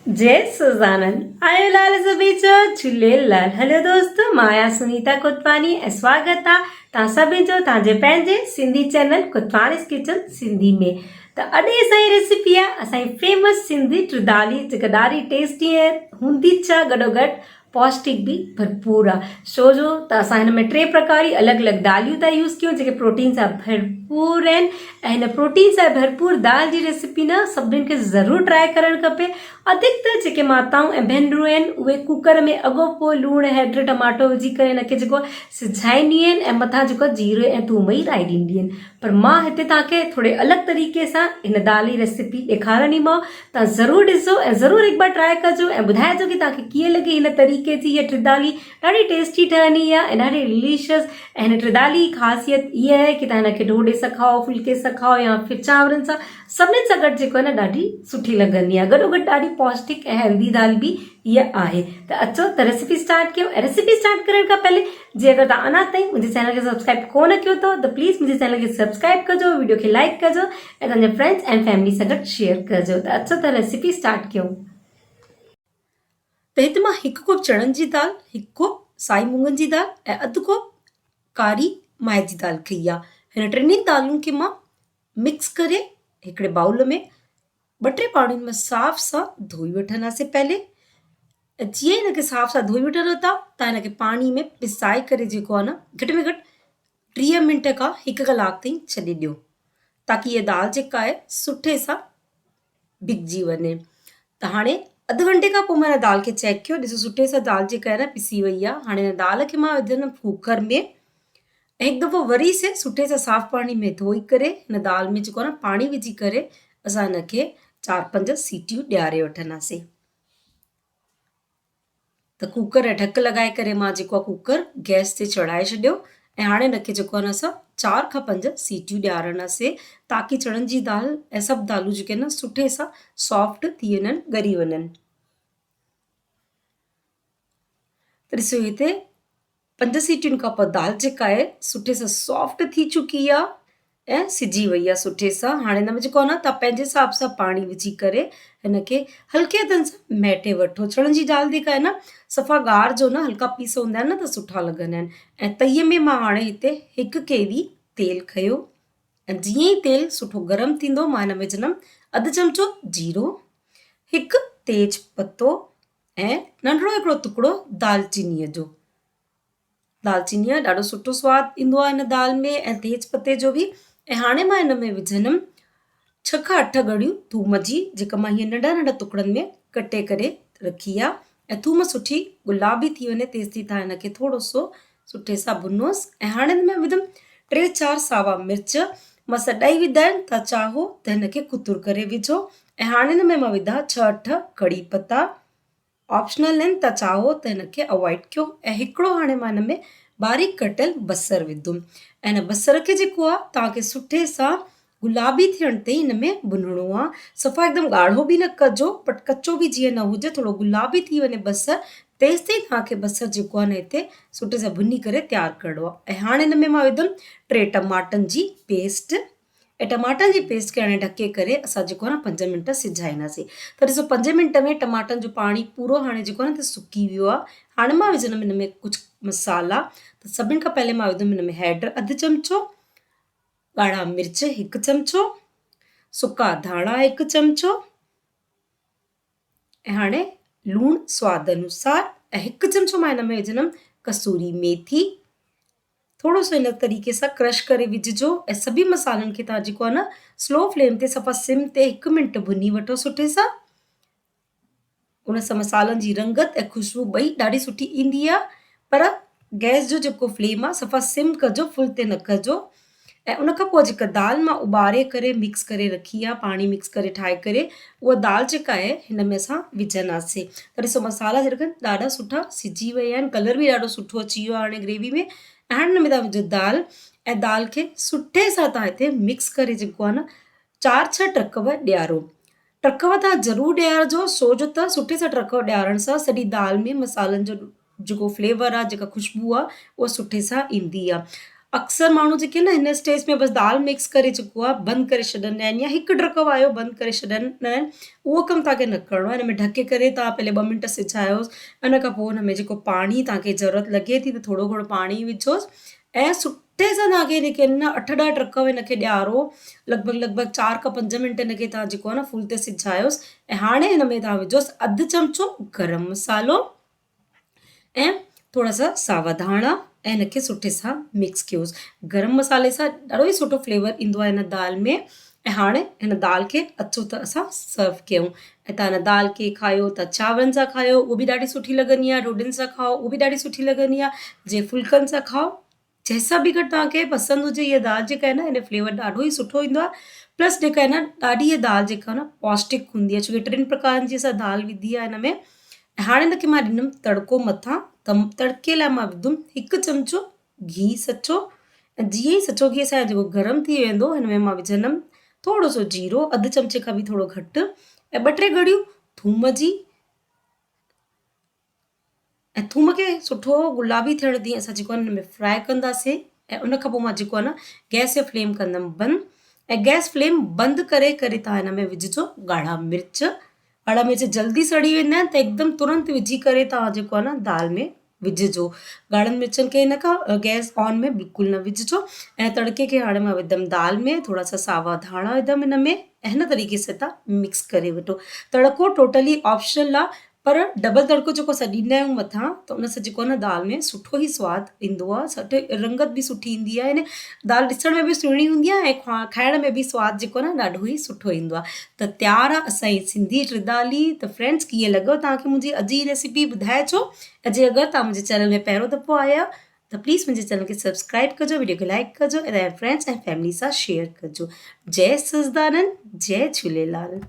जय सदानंद आयोलाल सभी जो झूलेलाल। हलो दोस्तों, माया सुनीता कुतवानी ऐं स्वागत आहे तव्हां सभिनि जो तव्हांजे पंहिंजे सिंधी चैनल कुतवानीस किचन सिंधी में। त अॼु असांजी रेसिपी आहे असांजी फेमस सिंधी ट्रिदाली, जेका ॾाढी टेस्टी ऐं हूंदी छा गॾोगॾु पौष्टिक भी भरपूर आहे। छो जो त असां हिन में 3 प्रकार जी अलॻि अलॻि दालियूं था यूज़ कयूं जेके प्रोटीन सां भरपूर आहिनि। ऐं हिन प्रोटीन सां भरपूर दाल जी रेसिपी न सभिनीनि खे ज़रूरु ट्राई करणु खपे। अधिकतर जेके माताऊं ऐं भेनरूं आहिनि उहे कुकर में अॻो पोइ लूणु हैड टमाटो विझी करे हिनखे जेको सिझाईंदियूं आहिनि ऐं मथां जेको जीरो ऐं थूम ई राई ॾींदियूं आहिनि। पर मां हिते तव्हांखे थोरे अलॻि तरीक़े सां हिन दाल जी रेसिपी ॾेखारंदीमांव। तव्हां ज़रूरु ॾिसो ऐं ज़रूरु हिकु बार ट्राई कजो ऐं ॿुधाइजो कि तव्हांखे कीअं लॻी हिन तरीक़े जी हीअ ट्रिदाली। ॾाढी टेस्टी ठहंदी आहे ऐं ॾाढी डिलीशियस। ऐं हिन ट्रिदाली जी ख़ासियत इहा आहे कि तव्हां हिनखे ढोढे सां खाओ, फुल्के सां खाओ या फिर चांवरनि सां, सभिनीनि सां गॾु जेको आहे न ॾाढी सुठी लॻंदी आहे। गॾोगॾु ॾाढी पौष्टिक ऐं हेल्दी दाल बि इहा आहे। त अचो त रेसिपी स्टार्ट कयूं। ऐं रेसिपी स्टार्ट करण खां पहले जे अगरि तव्हां अञा ताईं मुंहिंजे चैनल खे सब्सक्राइब कोन कयो अथव त प्लीज़ मुंहिंजे चैनल खे सब्सक्राइब कजो, वीडियो खे लाइक कजो ऐं तव्हांजे फ्रेंड्स ऐं फैमिली सां गॾु शेयर कजो। त अचो त रेसिपी स्टार्ट कयूं। त हिते मां 1 कोप चणनि जी दाल, 1 कोप साई मुङनि जी दाल ऐं अधु कोप कारी माए जी दाल खई आहे। हिन टिनी दालुनि खे मां मिक्स करे हिकिड़े बाउल में 2-3 पाणियुनि में साफ़ सां धोई वठंदासीं पहले। ऐं जीअं ई हिनखे साफ़ सां धोई वठंदो तव्हां हिनखे पाणी में पिसाए करे जेको आहे न घटि में घटि 30 मिंट खां 1 कलाक ताईं छॾे ॾियो, ताकी इहा दाल जेका आहे सुठे सां भिगजी वञे। त हाणे अधु घंटे खां पोइ मां हिन दाल खे चेक कयो, ॾिसो सुठे सां दाल जेका आहे न पिसी वई आहे। हाणे हिन दाल खे मां विझंदमि कुकर में ऐं हिकु दफ़ो वरी से सुठे सां साफ़ पाणी में धोई करे हिन दाल में जेको आहे न पाणी विझी करे असां हिनखे 4-5 सीटियूं ॾियारे वठंदासीं। त कुकर ऐं ढक लॻाए करे मां जेको आहे कुकर गैस ते चढ़ाए छॾियो ऐं हाणे हिनखे जेको आहे न असां 4 खां 5 सीटियूं ॾियारंदासीं, ताकी चणनि जी दाल ऐं सभु दालूं जेके आहिनि न सुठे सां सॉफ्ट थी वञनि, ॻरी वञनि। त ॾिसो हिते 5 सीटियुनि खां पोइ दाल जेका आहे सुठे सां सॉफ्ट थी चुकी आहे ऐं सिझी वई आहे सुठे सां। हाणे हिन में जेको आहे न तव्हां पंहिंजे हिसाब सां पाणी विझी करे हिनखे हल्के हथनि सां मैटे वठो। चणनि जी दाल जेका आहे न सफ़ा ॻाढ़ जो न हल्का पीस हूंदा आहिनि न त सुठा लॻंदा आहिनि। ऐं तईअ में मां हाणे हिते 1 केवी तेल खयो ऐं जीअं ई तेल सुठो गरम थींदो मां हिन में विझंदमि अधु चमचो जीरो, 1 तेज पत्तो ऐं नंढिड़ो हिकिड़ो टुकड़ो दालचीनीअ जो। दालचीनी आहे ॾाढो सुठो सवादु ईंदो आहे हिन दाल में ऐं तेज पत्ते जो बि। ऐं हाणे मां हिन में विझंदमि 6 खां 8 ॻड़ियूं थूम जी, जेका मां हीअं नंढा नंढा टुकड़नि में कटे करे रखी आहे। ऐं थूम सुठी गुलाबी थी वञे तेसिताईं तव्हां हिनखे थोरो सो सुठे सां भुनोसि। ऐं हाणे हिन में विधमि 3-4 सावा मिर्च, मां सॾाई विधा आहिनि, तव्हां चाहो त हिनखे कुतुर करे विझो। ऐं हाणे हिन में मां विधा 6-8 कड़ी पता, ऑप्शनल आहिनि, तव्हां चाहो त हिनखे अवॉइड कयो। ऐं हिकिड़ो हाणे मां हिन में बारीक कटियल बसर विधुमि ऐं हिन बसर खे जेको आहे तव्हांखे सुठे सां गुलाबी थियण ताईं हिन में भुनणो आहे। सफ़ा हिकदमि ॻाढ़ो बि न कजो बट कचो बि जीअं न हुजे, थोरो गुलाबी थी वञे बसर तेसिताईं तव्हांखे बसर जेको आहे न हिते सुठे सां भुनी करे तयारु करिणो आहे। ऐं हाणे हिन में मां विधमि 3 टमाटनि जी पेस्ट ऐं टमाटनि जी पेस्ट खे हाणे ढके करे असां जेको आहे न 5 मिंट सिझाईंदासीं। त ॾिसो 5 मिंट में टमाटनि जो पाणी पूरो हाणे जेको आहे न त सुकी वियो आहे। हाणे मां विझंदमि हिन में कुझु मसाला। त सभिनि खां पहले मां विधमि हिन में हैड अधु चमचो, ॻाढ़ा मिर्च 1 चमचो, सुका धाणा 1 चमचो ऐं हाणे लूणु स्वाद अनुसार ऐं 1 चमचो मां हिन में विझंदमि कसूरी मेथी। थोरो सो हिन तरीक़े सां क्रश करे विझिजो ऐं सभी मसालनि खे तव्हां जेको आहे न स्लो फ्लेम ते सफ़ा सिम ते 1 मिंट भुनी वठो सुठे सां। उन सां मसालनि जी रंगत ऐं ख़ुशबू ॿई ॾाढी सुठी ईंदी आहे। पर गैस जो जेको फ्लेम आहे सफ़ा सिम कजो, फुल ते न कजो। ऐं उन खां पोइ जेका दाल मां उॿारे करे मिक्स करे रखी आहे, पाणी मिक्स करे ठाहे करे, उहा दाल जेका आहे हिन में असां विझंदासीं। त ॾिसो मसाला जेका ॾाढा सुठा सिझी विया आहिनि, कलर बि ॾाढो सुठो अची वियो आहे हाणे ग्रेवी में। ऐं हाणे हिन में तव्हां विझो दाल ऐं दाल खे सुठे सां तव्हां हिते मिक्स करे जेको आहे न 4-6 टकव ॾियारो। टकव तव्हां ज़रूरु ॾियारजो, छो जो त सुठे सां टकव ॾियारण सां सॼी दाल में मसालनि जो जेको फ्लेवर आहे, जेका ख़ुशबू आहे उहा सुठे सां ईंदी आहे। अक्सर माण्हू जेके न हिन स्टेज में बसि दाल मिक्स करे जेको आहे बंदि करे छॾींदा आहिनि या हिकु ड्रक वायो बंदि करे छॾींदा आहिनि। उहो कमु तव्हांखे न करिणो आहे। हिन में ढके करे तव्हां पहले 2 मिंट सिझायोसि, उन खां पोइ हुन में जेको पाणी तव्हांखे ज़रूरत लॻे थी त थोरो घणो पाणी विझोसि ऐं सुठे सां तव्हांखे हिनखे न 8-10 ट्रक हिनखे ॾियारो, लॻभॻि 4 खां 5 मिंट हिनखे तव्हां जेको आहे न फुल ते सिझायोसि ऐं हाणे हिन में तव्हां विझोसि अधु चमिचो गरम मसालो ऐं थोरा सा सावा धाणा ऐं हिनखे सुठे सां मिक्स कयोसि। गरम मसाले सां ॾाढो ई सुठो फ्लेवर ईंदो आहे हिन दाल में। ऐं हाणे हिन दाल खे अचो त असां सर्व कयूं ऐं तव्हां हिन दाल खे खायो त चांवरनि सां खायो उहो बि ॾाढी सुठी लॻंदी आहे, रोटियुनि सां खाओ उहो बि ॾाढी सुठी लॻंदी आहे, जे फुल्कनि सां खाओ जंहिंसां बि गॾु तव्हांखे पसंदि हुजे। इहा दाल जेका आहे न हिन फ्लेवर ॾाढो ई सुठो ईंदो आहे। प्लस जेका आहे न ॾाढी इहा दाल जेका आहे न पौष्टिक हूंदी आहे, छोकी 3 प्रकारनि जी असां दाल विधी आहे हिन में। ऐं हाणे हिनखे मां ॾींदमि तड़को मथां, त तड़के लाइ मां विधुमि 1 चमिचो घी सचो ऐं जीअं ई सचो घी असांजो जेको गरम थी वेंदो हिन में मां विझंदमि थोरो सो जीरो, अधु चमिचे खां बि थोरो घटि ऐं 2-3 ॻड़ियूं थूम जी। ऐं थूम खे सुठो गुलाबी थियण तीअं असां जेको आहे हिन में फ्राए कंदासीं ऐं उन खां पोइ मां जेको आहे न गैस जो फ्लेम कंदमि बंदि ऐं गैस फ्लेम बंदि करे करे तव्हां हिन में विझिजो ॻाढ़ा मिर्च। ॻाढ़ा मिर्च जल्दी सड़ी वेंदा आहिनि त हिकदमि तुरंत विझी करे तव्हां जेको आहे न दाल में विझिजो। ॻाढ़नि मिर्चनि खे हिन खां गैस ऑन में बिल्कुलु न विझिजो ऐं तड़के खे हाणे मां विधमि दाल में, थोरा सा सावा धाणा विधमि हिन में ऐं हिन तरीक़े सां तव्हां मिक्स करे वठो। तड़को टोटली ऑप्शनल आहे, पर डबल तड़को जेको असां ॾींदा आहियूं मथां त उन सां जेको आहे न दाल में सुठो ई सवादु ईंदो आहे, सुठी रंगत बि सुठी ईंदी आहे। दाल ॾिसण में बि सुहिणी हूंदी आहे ऐं खाइण में बि सवादु जेको आहे न ॾाढो ई सुठो ईंदो आहे। त तयारु आहे असांजी सिंधी त्रिदाली। त फ्रेंड्स कीअं लॻो तव्हांखे मुंहिंजी अॼु जी रेसिपी ॿुधाइजो ऐं जे अगरि तव्हां मुंहिंजे चैनल में पहिरियों दफ़ो आया त प्लीज़ मुंहिंजे चैनल खे सब्सक्राइब कजो, वीडियो खे लाइक कजो ऐं फ्रेंड्स ऐं फैमिली सां शेयर कजो। जय सचदानंद, जय झूलेलाल।